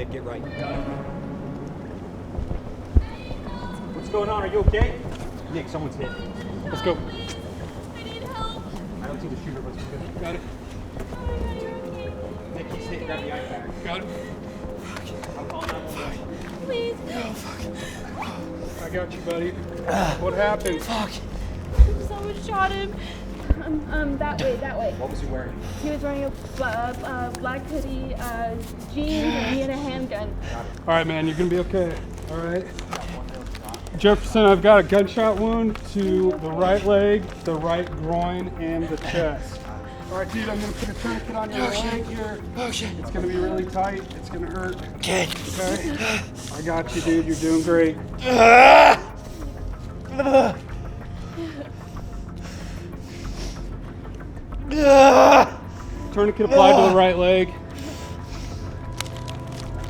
right, get right. What's going on? Are you okay? Nick, someone's hit. Let's go. I need help. I don't see the shooter, but we're good. Got it. Nick, he's hit. Grab the iPad. Got it. I'll call 911. Please. Oh, fuck. I got you, buddy. What happened? Fuck. Someone shot him. That way. What was he wearing? He was wearing a black hoodie, jeans, and he had a handgun. All right, man, you're gonna be okay. All right. Jefferson, I've got a gunshot wound to the right leg, the right groin, and the chest. All right, dude, I'm gonna put a tourniquet on your leg here. Oh shit. It's gonna be really tight. It's gonna hurt. Okay. Okay. I got you, dude. You're doing great. Tourniquet applied to the right leg.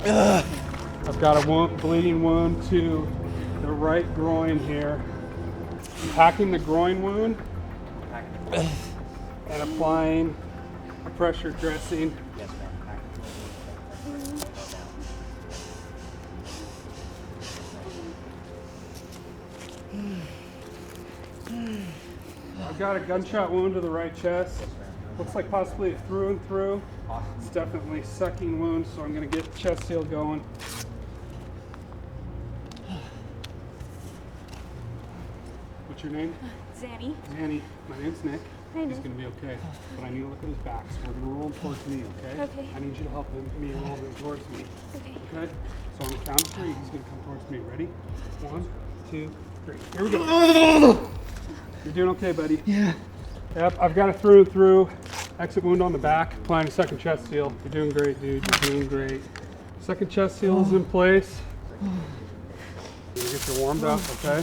I've got a bleeding wound to the right groin here. I'm packing the groin wound and applying a pressure dressing. Yes, ma'am. I've got a gunshot wound to the right chest. Looks like possibly a through and through. It's definitely sucking wound, so I'm going to get the chest seal going. What's your name? Zanny. Annie. My name's Nick. Hi, He's Nick. going to be okay, but I need to look at his back, so we're going to roll him towards me, okay? Okay. I need you to help me roll him towards me, Okay. okay? So on the count of 3, he's going to come towards me. Ready? 1, 2, 3. Here we go. You're doing okay, buddy. Yeah. Yep, I've got a through and through exit wound on the back, applying a second chest seal. You're doing great, dude. You're doing great. Second chest seal is in place. You get you warmed up, okay?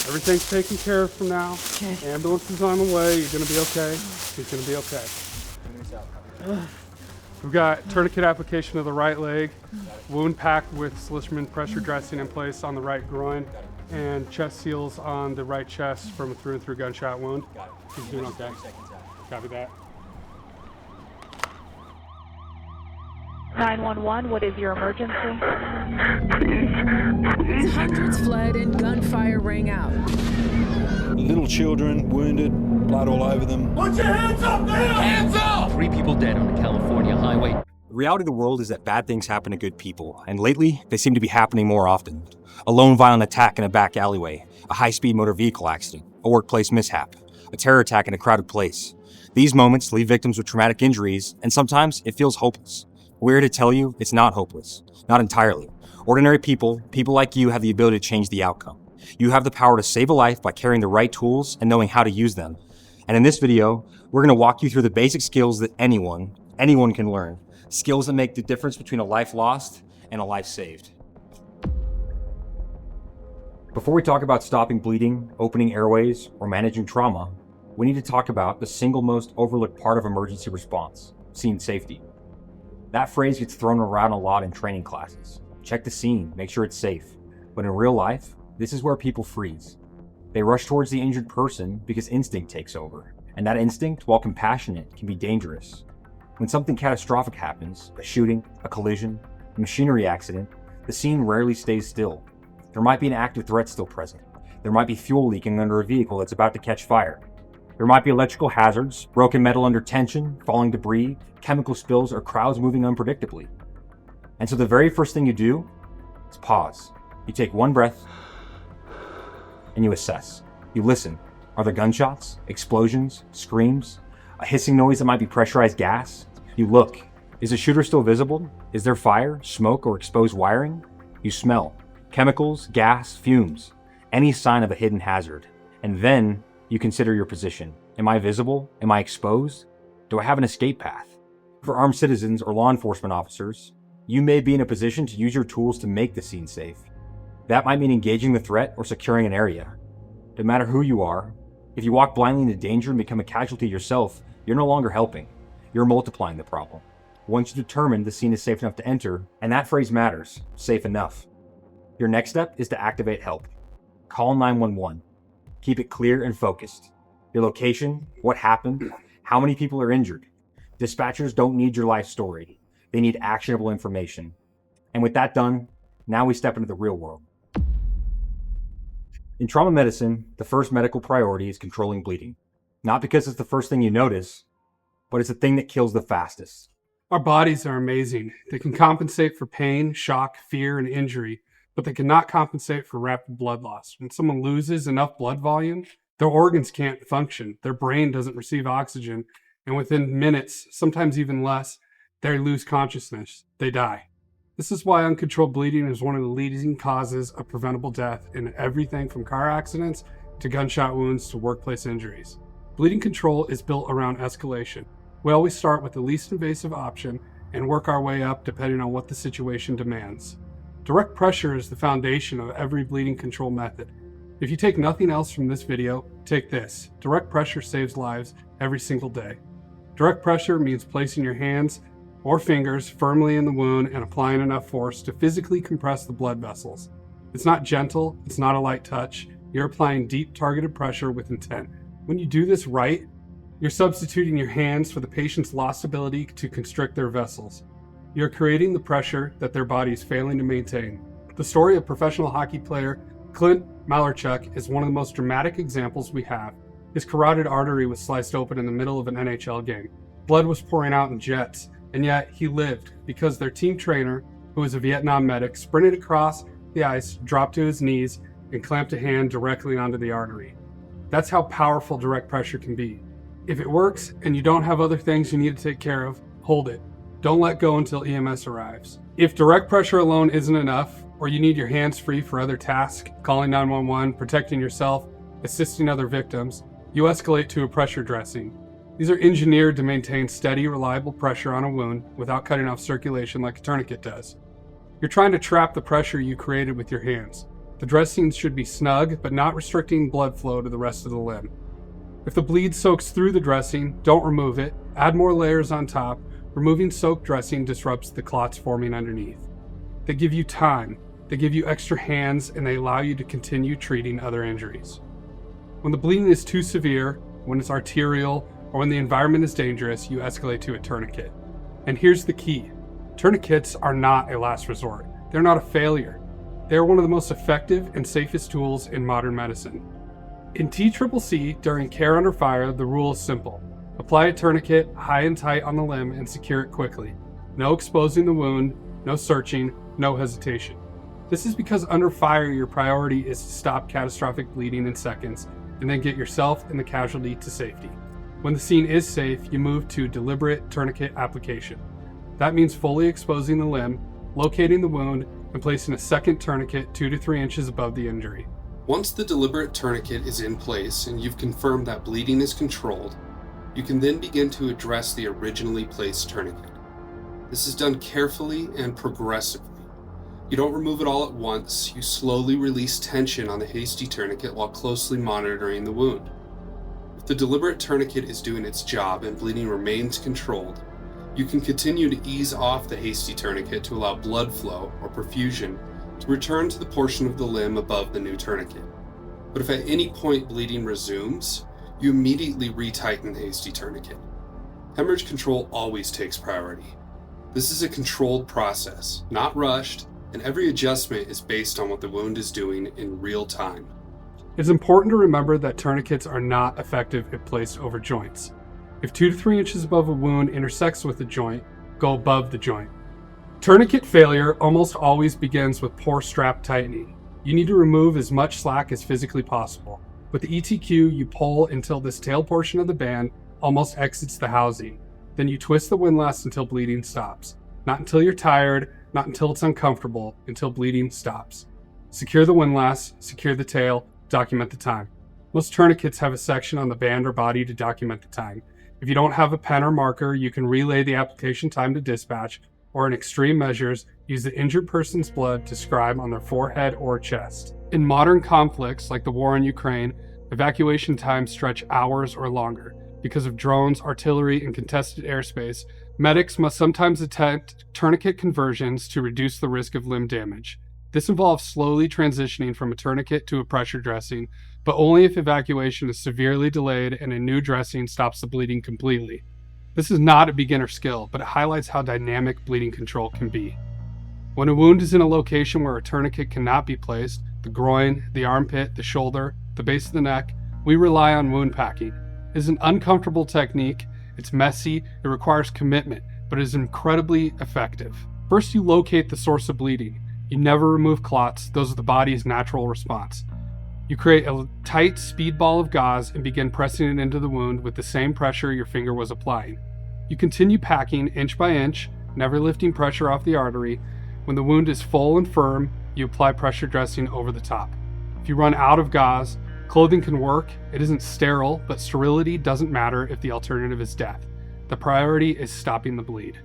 Everything's taken care of from now. Okay. Ambulance is on the way. You're gonna be okay. He's gonna be okay. We've got tourniquet application of the right leg, wound packed with Slisherman pressure dressing in place on the right groin, and chest seals on the right chest from a through and through gunshot wound. He's doing okay. Copy that. 911, what is your emergency? Hundreds fled and gunfire rang out. Little children wounded, blood all over them. Put your hands up now! Hands up! 3 people dead on the California highway. The reality of the world is that bad things happen to good people, and lately, they seem to be happening more often. A lone violent attack in a back alleyway, a high-speed motor vehicle accident, a workplace mishap, a terror attack in a crowded place. These moments leave victims with traumatic injuries, and sometimes it feels hopeless. We're here to tell you it's not hopeless. Not entirely. Ordinary people like you, have the ability to change the outcome. You have the power to save a life by carrying the right tools and knowing how to use them. And in this video, we're going to walk you through the basic skills that anyone can learn. Skills that make the difference between a life lost and a life saved. Before we talk about stopping bleeding, opening airways, or managing trauma, we need to talk about the single most overlooked part of emergency response, scene safety. That phrase gets thrown around a lot in training classes. Check the scene, make sure it's safe. But in real life, this is where people freeze. They rush towards the injured person because instinct takes over. And that instinct, while compassionate, can be dangerous. When something catastrophic happens, a shooting, a collision, a machinery accident, the scene rarely stays still. There might be an active threat still present. There might be fuel leaking under a vehicle that's about to catch fire. There might be electrical hazards, broken metal under tension, falling debris, chemical spills, or crowds moving unpredictably. And so the very first thing you do is pause. You take one breath, and you assess. You listen. Are there gunshots, explosions, screams, a hissing noise that might be pressurized gas? You look. Is the shooter still visible? Is there fire, smoke, or exposed wiring? You smell. Chemicals, gas, fumes. Any sign of a hidden hazard. And then you consider your position. Am I visible? Am I exposed? Do I have an escape path? For armed citizens or law enforcement officers, you may be in a position to use your tools to make the scene safe. That might mean engaging the threat or securing an area. No matter who you are, if you walk blindly into danger and become a casualty yourself, you're no longer helping. You're multiplying the problem. Once you determine the scene is safe enough to enter, and that phrase matters, safe enough. Your next step is to activate help. Call 911. Keep it clear and focused. Your location, what happened, how many people are injured. Dispatchers don't need your life story. They need actionable information. And with that done, now we step into the real world. In trauma medicine, the first medical priority is controlling bleeding. Not because it's the first thing you notice, but it's the thing that kills the fastest. Our bodies are amazing. They can compensate for pain, shock, fear, and injury, but they cannot compensate for rapid blood loss. When someone loses enough blood volume, their organs can't function, their brain doesn't receive oxygen, and within minutes, sometimes even less, they lose consciousness. They die. This is why uncontrolled bleeding is one of the leading causes of preventable death in everything from car accidents to gunshot wounds to workplace injuries. Bleeding control is built around escalation. We always start with the least invasive option and work our way up depending on what the situation demands. Direct pressure is the foundation of every bleeding control method. If you take nothing else from this video, take this. Direct pressure saves lives every single day. Direct pressure means placing your hands or fingers firmly in the wound and applying enough force to physically compress the blood vessels. It's not gentle, it's not a light touch. You're applying deep targeted pressure with intent. When you do this right, you're substituting your hands for the patient's lost ability to constrict their vessels. You're creating the pressure that their body is failing to maintain. The story of professional hockey player Clint Malarchuk is one of the most dramatic examples we have. His carotid artery was sliced open in the middle of an NHL game. Blood was pouring out in jets, and yet he lived because their team trainer, who was a Vietnam medic, sprinted across the ice, dropped to his knees, and clamped a hand directly onto the artery. That's how powerful direct pressure can be. If it works and you don't have other things you need to take care of, hold it. Don't let go until EMS arrives. If direct pressure alone isn't enough, or you need your hands free for other tasks, calling 911, protecting yourself, assisting other victims, you escalate to a pressure dressing. These are engineered to maintain steady, reliable pressure on a wound without cutting off circulation like a tourniquet does. You're trying to trap the pressure you created with your hands. The dressings should be snug, but not restricting blood flow to the rest of the limb. If the bleed soaks through the dressing, don't remove it. Add more layers on top. Removing soaked dressing disrupts the clots forming underneath. They give you time, they give you extra hands, and they allow you to continue treating other injuries. When the bleeding is too severe, when it's arterial, or when the environment is dangerous, you escalate to a tourniquet. And here's the key. Tourniquets are not a last resort. They're not a failure. They're one of the most effective and safest tools in modern medicine. In TCCC, during care under fire, the rule is simple. Apply a tourniquet high and tight on the limb and secure it quickly. No exposing the wound, no searching, no hesitation. This is because under fire, your priority is to stop catastrophic bleeding in seconds and then get yourself and the casualty to safety. When the scene is safe, you move to deliberate tourniquet application. That means fully exposing the limb, locating the wound, and placing a second tourniquet 2 to 3 inches above the injury. Once the deliberate tourniquet is in place and you've confirmed that bleeding is controlled, you can then begin to address the originally placed tourniquet. This is done carefully and progressively. You don't remove it all at once, you slowly release tension on the hasty tourniquet while closely monitoring the wound. If the deliberate tourniquet is doing its job and bleeding remains controlled, you can continue to ease off the hasty tourniquet to allow blood flow or perfusion to return to the portion of the limb above the new tourniquet. But if at any point bleeding resumes, you immediately retighten the hasty tourniquet. Hemorrhage control always takes priority. This is a controlled process, not rushed, and every adjustment is based on what the wound is doing in real time. It's important to remember that tourniquets are not effective if placed over joints. If 2 to 3 inches above a wound intersects with the joint, go above the joint. Tourniquet failure almost always begins with poor strap tightening. You need to remove as much slack as physically possible. With the ETQ, you pull until this tail portion of the band almost exits the housing. Then you twist the windlass until bleeding stops. Not until you're tired, not until it's uncomfortable, until bleeding stops. Secure the windlass, secure the tail, document the time. Most tourniquets have a section on the band or body to document the time. If you don't have a pen or marker, you can relay the application time to dispatch, or in extreme measures, use the injured person's blood to scribe on their forehead or chest. In modern conflicts like the war in Ukraine, evacuation times stretch hours or longer. Because of drones, artillery, and contested airspace, medics must sometimes attempt tourniquet conversions to reduce the risk of limb damage. This involves slowly transitioning from a tourniquet to a pressure dressing, but only if evacuation is severely delayed and a new dressing stops the bleeding completely. This is not a beginner skill, but it highlights how dynamic bleeding control can be. When a wound is in a location where a tourniquet cannot be placed, the groin, the armpit, the shoulder, the base of the neck, we rely on wound packing. It is an uncomfortable technique, it's messy, it requires commitment, but it is incredibly effective. First, you locate the source of bleeding. You never remove clots, those are the body's natural response. You create a tight speed ball of gauze and begin pressing it into the wound with the same pressure your finger was applying. You continue packing inch by inch, never lifting pressure off the artery. When the wound is full and firm, you apply pressure dressing over the top. If you run out of gauze, clothing can work. It isn't sterile, but sterility doesn't matter if the alternative is death. The priority is stopping the bleed.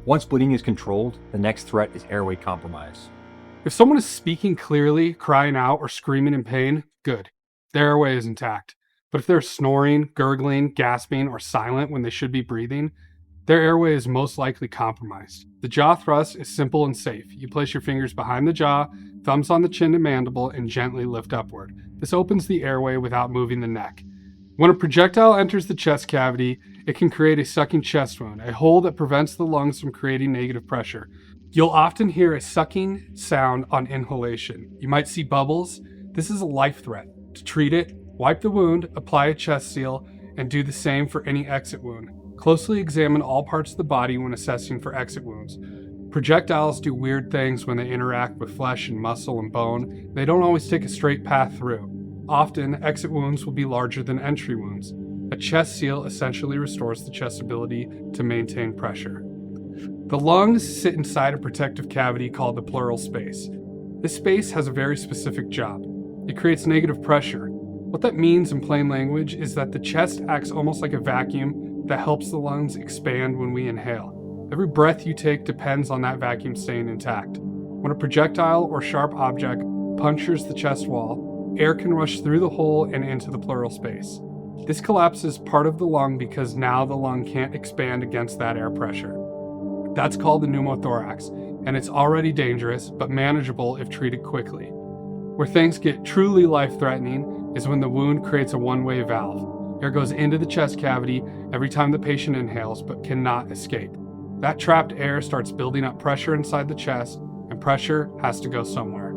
Once bleeding is controlled, the next threat is airway compromise. If someone is speaking clearly, crying out, or screaming in pain, good. Their airway is intact. But if they're snoring, gurgling, gasping, or silent when they should be breathing, their airway is most likely compromised. The jaw thrust is simple and safe. You place your fingers behind the jaw, thumbs on the chin and mandible, and gently lift upward. This opens the airway without moving the neck. When a projectile enters the chest cavity, it can create a sucking chest wound, a hole that prevents the lungs from creating negative pressure. You'll often hear a sucking sound on inhalation. You might see bubbles. This is a life threat. To treat it, wipe the wound, apply a chest seal, and do the same for any exit wound. Closely examine all parts of the body when assessing for exit wounds. Projectiles do weird things when they interact with flesh and muscle and bone. They don't always take a straight path through. Often, exit wounds will be larger than entry wounds. A chest seal essentially restores the chest's ability to maintain pressure. The lungs sit inside a protective cavity called the pleural space. This space has a very specific job. It creates negative pressure. What that means in plain language is that the chest acts almost like a vacuum that helps the lungs expand when we inhale. Every breath you take depends on that vacuum staying intact. When a projectile or sharp object punctures the chest wall, air can rush through the hole and into the pleural space. This collapses part of the lung because now the lung can't expand against that air pressure. That's called the pneumothorax, and it's already dangerous, but manageable if treated quickly. Where things get truly life-threatening is when the wound creates a one-way valve. Air goes into the chest cavity every time the patient inhales, but cannot escape. That trapped air starts building up pressure inside the chest, and pressure has to go somewhere.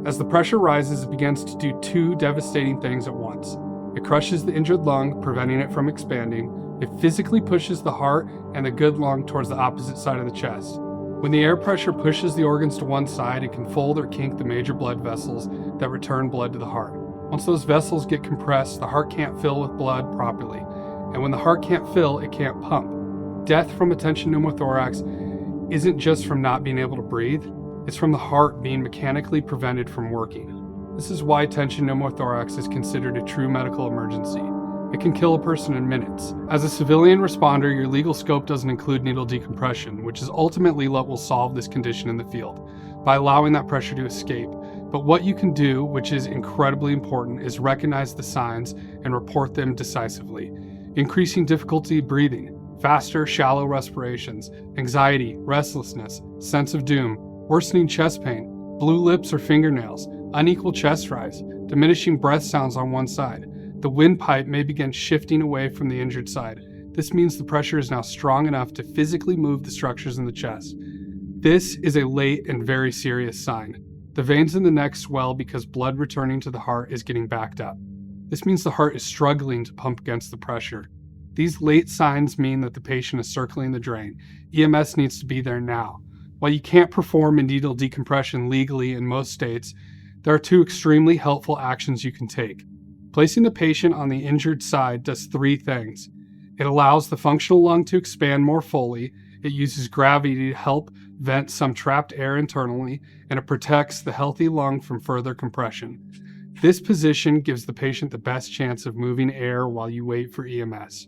As the pressure rises, it begins to do two devastating things at once. It crushes the injured lung, preventing it from expanding. It physically pushes the heart and the good lung towards the opposite side of the chest. When the air pressure pushes the organs to one side, it can fold or kink the major blood vessels that return blood to the heart. Once those vessels get compressed, the heart can't fill with blood properly. And when the heart can't fill, it can't pump. Death from a tension pneumothorax isn't just from not being able to breathe, it's from the heart being mechanically prevented from working. This is why tension pneumothorax is considered a true medical emergency. It can kill a person in minutes. As a civilian responder, your legal scope doesn't include needle decompression, which is ultimately what will solve this condition in the field, by allowing that pressure to escape. But what you can do, which is incredibly important, is recognize the signs and report them decisively. Increasing difficulty breathing, faster, shallow respirations, anxiety, restlessness, sense of doom, worsening chest pain, blue lips or fingernails, unequal chest rise, diminishing breath sounds on one side. The windpipe may begin shifting away from the injured side. This means the pressure is now strong enough to physically move the structures in the chest. This is a late and very serious sign. The veins in the neck swell because blood returning to the heart is getting backed up. This means the heart is struggling to pump against the pressure. These late signs mean that the patient is circling the drain. EMS needs to be there now. While you can't perform a needle decompression legally in most states, there are two extremely helpful actions you can take. Placing the patient on the injured side does three things. It allows the functional lung to expand more fully, it uses gravity to help vent some trapped air internally, and it protects the healthy lung from further compression. This position gives the patient the best chance of moving air while you wait for EMS.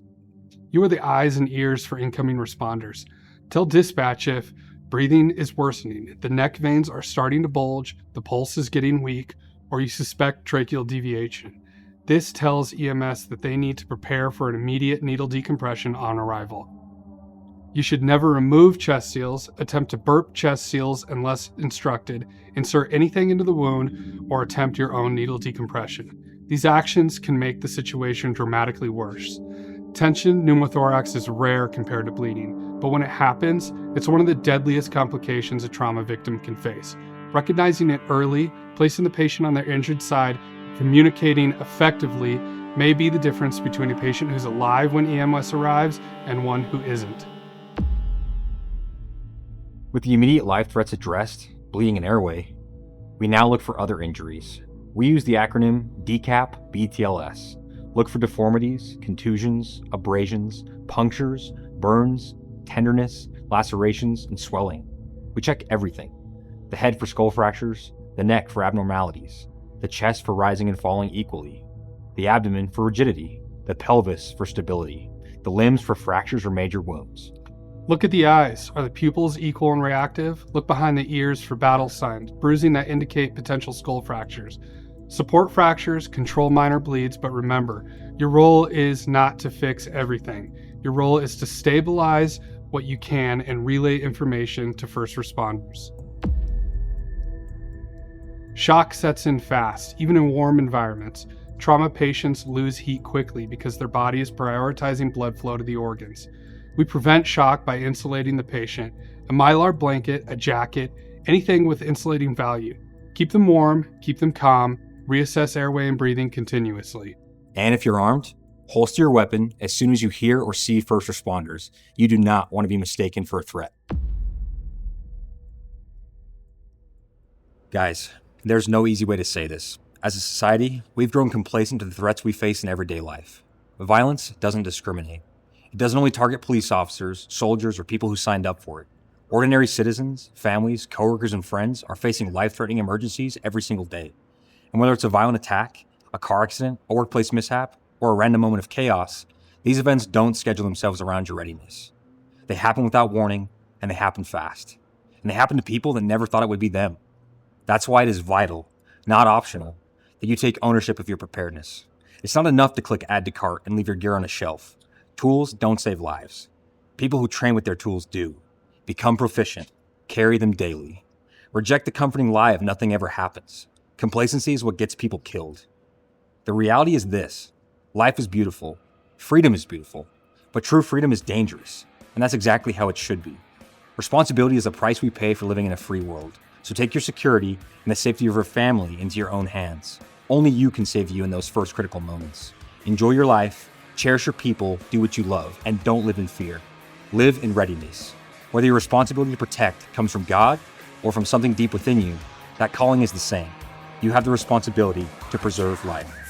You are the eyes and ears for incoming responders. Tell dispatch if breathing is worsening, the neck veins are starting to bulge, the pulse is getting weak, or you suspect tracheal deviation. This tells EMS that they need to prepare for an immediate needle decompression on arrival. You should never remove chest seals, attempt to burp chest seals unless instructed, insert anything into the wound, or attempt your own needle decompression. These actions can make the situation dramatically worse. Tension pneumothorax is rare compared to bleeding, but when it happens, it's one of the deadliest complications a trauma victim can face. Recognizing it early, placing the patient on their injured side, communicating effectively may be the difference between a patient who's alive when EMS arrives and one who isn't. With the immediate life threats addressed, bleeding and airway, we now look for other injuries. We use the acronym DCAP BTLS. Look for deformities, contusions, abrasions, punctures, burns, tenderness, lacerations, and swelling. We check everything. The head for skull fractures, the neck for abnormalities, the chest for rising and falling equally, the abdomen for rigidity, the pelvis for stability, the limbs for fractures or major wounds. Look at the eyes. Are the pupils equal and reactive? Look behind the ears for battle signs, bruising that indicate potential skull fractures. Support fractures, control minor bleeds, but remember, your role is not to fix everything. Your role is to stabilize what you can and relay information to first responders. Shock sets in fast, even in warm environments. Trauma patients lose heat quickly because their body is prioritizing blood flow to the organs. We prevent shock by insulating the patient. A mylar blanket, a jacket, anything with insulating value. Keep them warm, keep them calm, reassess airway and breathing continuously. And if you're armed, holster your weapon as soon as you hear or see first responders. You do not want to be mistaken for a threat. Guys, there's no easy way to say this. As a society, we've grown complacent to the threats we face in everyday life. Violence doesn't discriminate. It doesn't only target police officers, soldiers, or people who signed up for it. Ordinary citizens, families, coworkers, and friends are facing life-threatening emergencies every single day. And whether it's a violent attack, a car accident, a workplace mishap, or a random moment of chaos, these events don't schedule themselves around your readiness. They happen without warning, and they happen fast. And they happen to people that never thought it would be them. That's why it is vital, not optional, that you take ownership of your preparedness. It's not enough to click add to cart and leave your gear on a shelf. Tools don't save lives. People who train with their tools do. Become proficient. Carry them daily. Reject the comforting lie of nothing ever happens. Complacency is what gets people killed. The reality is this. Life is beautiful. Freedom is beautiful. But true freedom is dangerous. And that's exactly how it should be. Responsibility is the price we pay for living in a free world. So take your security and the safety of your family into your own hands. Only you can save you in those first critical moments. Enjoy your life, cherish your people, do what you love, and don't live in fear. Live in readiness. Whether your responsibility to protect comes from God or from something deep within you, that calling is the same. You have the responsibility to preserve life.